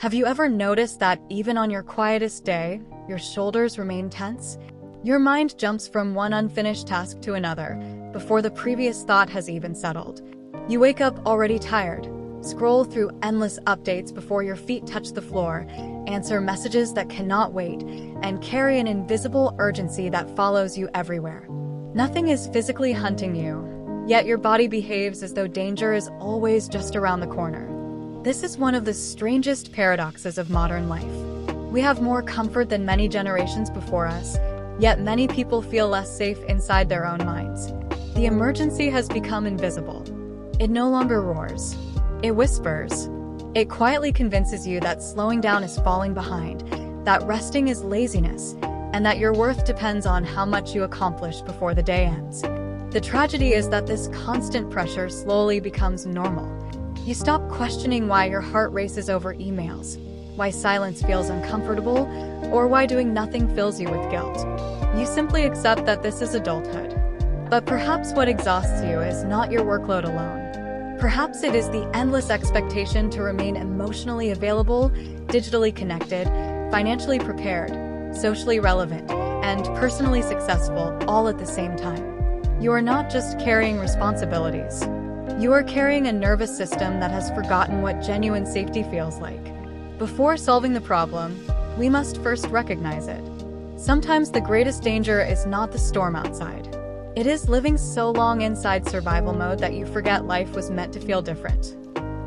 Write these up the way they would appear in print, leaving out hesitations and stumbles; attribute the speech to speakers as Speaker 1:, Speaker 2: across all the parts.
Speaker 1: Have you ever noticed that even on your quietest day, your shoulders remain tense? Your mind jumps from one unfinished task to another before the previous thought has even settled. You wake up already tired, scroll through endless updates before your feet touch the floor, answer messages that cannot wait, and carry an invisible urgency that follows you everywhere. Nothing is physically hunting you, yet your body behaves as though danger is always just around the corner. This is one of the strangest paradoxes of modern life. We have more comfort than many generations before us, yet many people feel less safe inside their own minds. The emergency has become invisible. It no longer roars. It whispers. It quietly convinces you that slowing down is falling behind, that resting is laziness, and that your worth depends on how much you accomplish before the day ends. The tragedy is that this constant pressure slowly becomes normal. You stop questioning why your heart races over emails, why silence feels uncomfortable, or why doing nothing fills you with guilt. You simply accept that this is adulthood. But perhaps what exhausts you is not your workload alone. Perhaps it is the endless expectation to remain emotionally available, digitally connected, financially prepared, socially relevant, and personally successful all at the same time. You are not just carrying responsibilities. You are carrying a nervous system that has forgotten what genuine safety feels like. Before solving the problem, we must first recognize it. Sometimes the greatest danger is not the storm outside. It is living so long inside survival mode that you forget life was meant to feel different.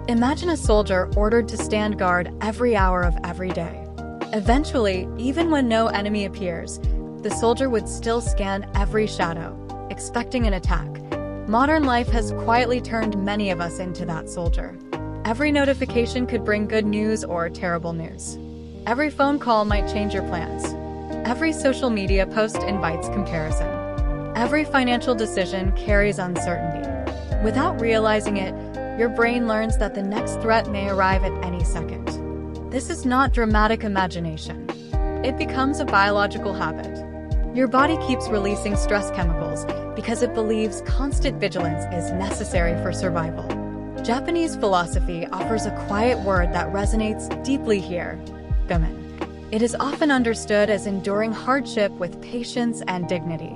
Speaker 1: Imagine a soldier ordered to stand guard every hour of every day. Eventually, even when no enemy appears, the soldier would still scan every shadow, expecting an attack. Modern life has quietly turned many of us into that soldier. Every notification could bring good news or terrible news. Every phone call might change your plans. Every social media post invites comparison. Every financial decision carries uncertainty. Without realizing it, your brain learns that the next threat may arrive at any second. This is not dramatic imagination. It becomes a biological habit. Your body keeps releasing stress chemicals because it believes constant vigilance is necessary for survival. Japanese philosophy offers a quiet word that resonates deeply here: Gaman. It is often understood as enduring hardship with patience and dignity.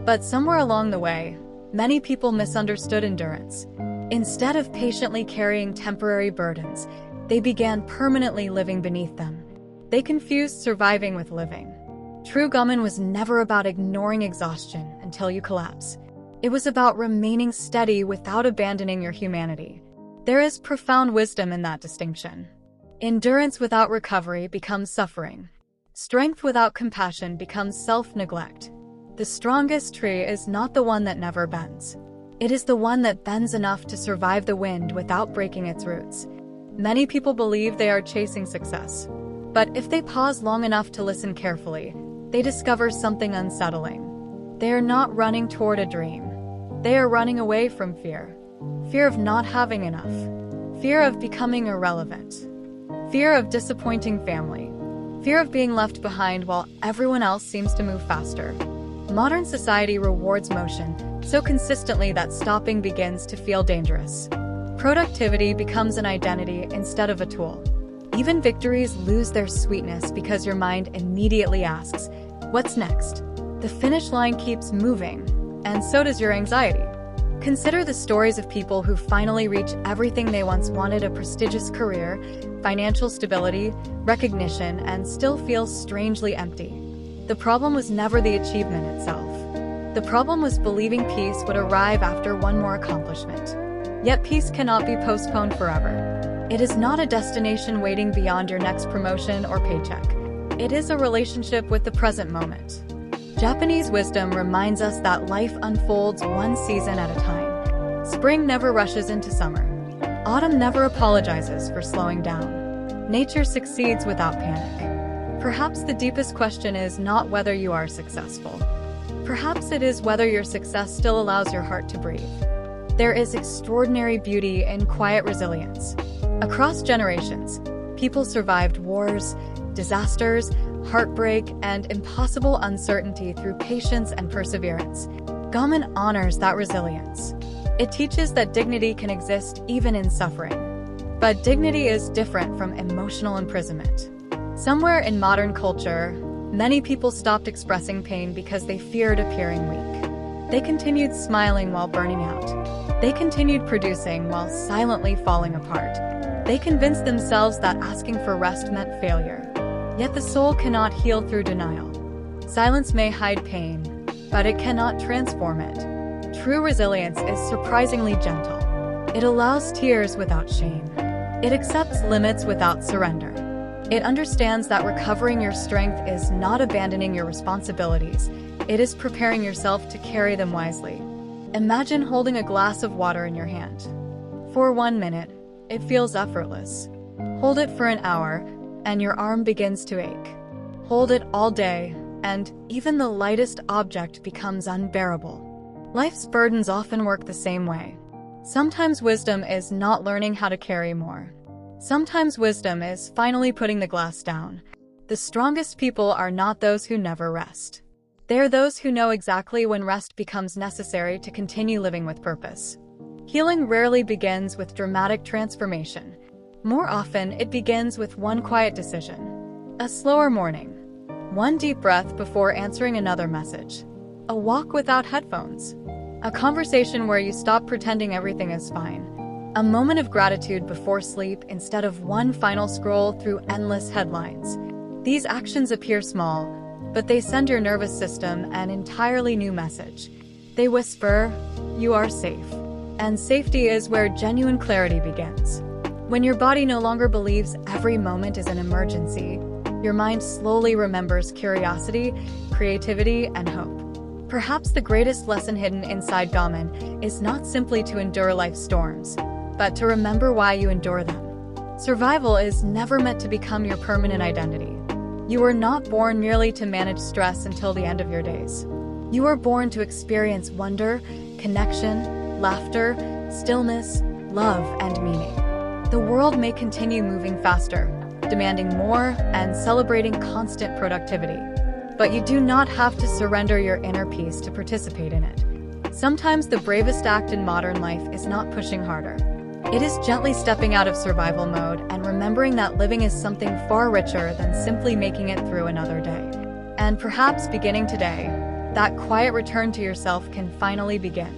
Speaker 1: But somewhere along the way, many people misunderstood endurance. Instead of patiently carrying temporary burdens, they began permanently living beneath them. They confused surviving with living. True Gaman was never about ignoring exhaustion until you collapse. It was about remaining steady without abandoning your humanity. There is profound wisdom in that distinction. Endurance without recovery becomes suffering. Strength without compassion becomes self-neglect. The strongest tree is not the one that never bends. It is the one that bends enough to survive the wind without breaking its roots. Many people believe they are chasing success. But if they pause long enough to listen carefully, they discover something unsettling. They are not running toward a dream. They are running away from fear. Fear of not having enough. Fear of becoming irrelevant. Fear of disappointing family. Fear of being left behind while everyone else seems to move faster. Modern society rewards motion so consistently that stopping begins to feel dangerous. Productivity becomes an identity instead of a tool. Even victories lose their sweetness because your mind immediately asks, "What's next?" The finish line keeps moving, and so does your anxiety. Consider the stories of people who finally reach everything they once wanted: a prestigious career, financial stability, recognition, and still feel strangely empty. The problem was never the achievement itself. The problem was believing peace would arrive after one more accomplishment. Yet peace cannot be postponed forever. It is not a destination waiting beyond your next promotion or paycheck. It is a relationship with the present moment. Japanese wisdom reminds us that life unfolds one season at a time. Spring never rushes into summer. Autumn never apologizes for slowing down. Nature succeeds without panic. Perhaps the deepest question is not whether you are successful. Perhaps it is whether your success still allows your heart to breathe. There is extraordinary beauty in quiet resilience. Across generations, people survived wars, disasters, heartbreak, and impossible uncertainty through patience and perseverance. Gaman honors that resilience. It teaches that dignity can exist even in suffering. But dignity is different from emotional imprisonment. Somewhere in modern culture, many people stopped expressing pain because they feared appearing weak. They continued smiling while burning out. They continued producing while silently falling apart. They convinced themselves that asking for rest meant failure. Yet the soul cannot heal through denial. Silence may hide pain, but it cannot transform it. True resilience is surprisingly gentle. It allows tears without shame. It accepts limits without surrender. It understands that recovering your strength is not abandoning your responsibilities. It is preparing yourself to carry them wisely. Imagine holding a glass of water in your hand. For 1 minute, it feels effortless. Hold it for an hour, and your arm begins to ache. Hold it all day, and even the lightest object becomes unbearable. Life's burdens often work the same way. Sometimes wisdom is not learning how to carry more. Sometimes wisdom is finally putting the glass down. The strongest people are not those who never rest. They're those who know exactly when rest becomes necessary to continue living with purpose. Healing rarely begins with dramatic transformation. More often, it begins with one quiet decision. A slower morning. One deep breath before answering another message. A walk without headphones. A conversation where you stop pretending everything is fine. A moment of gratitude before sleep instead of one final scroll through endless headlines. These actions appear small, but they send your nervous system an entirely new message. They whisper, "You are safe." And safety is where genuine clarity begins. When your body no longer believes every moment is an emergency, your mind slowly remembers curiosity, creativity, and hope. Perhaps the greatest lesson hidden inside Gaman is not simply to endure life's storms, but to remember why you endure them. Survival is never meant to become your permanent identity. You were not born merely to manage stress until the end of your days. You were born to experience wonder, connection, laughter, stillness, love, and meaning. The world may continue moving faster, demanding more, and celebrating constant productivity. But you do not have to surrender your inner peace to participate in it. Sometimes the bravest act in modern life is not pushing harder. It is gently stepping out of survival mode and remembering that living is something far richer than simply making it through another day. And perhaps beginning today, that quiet return to yourself can finally begin.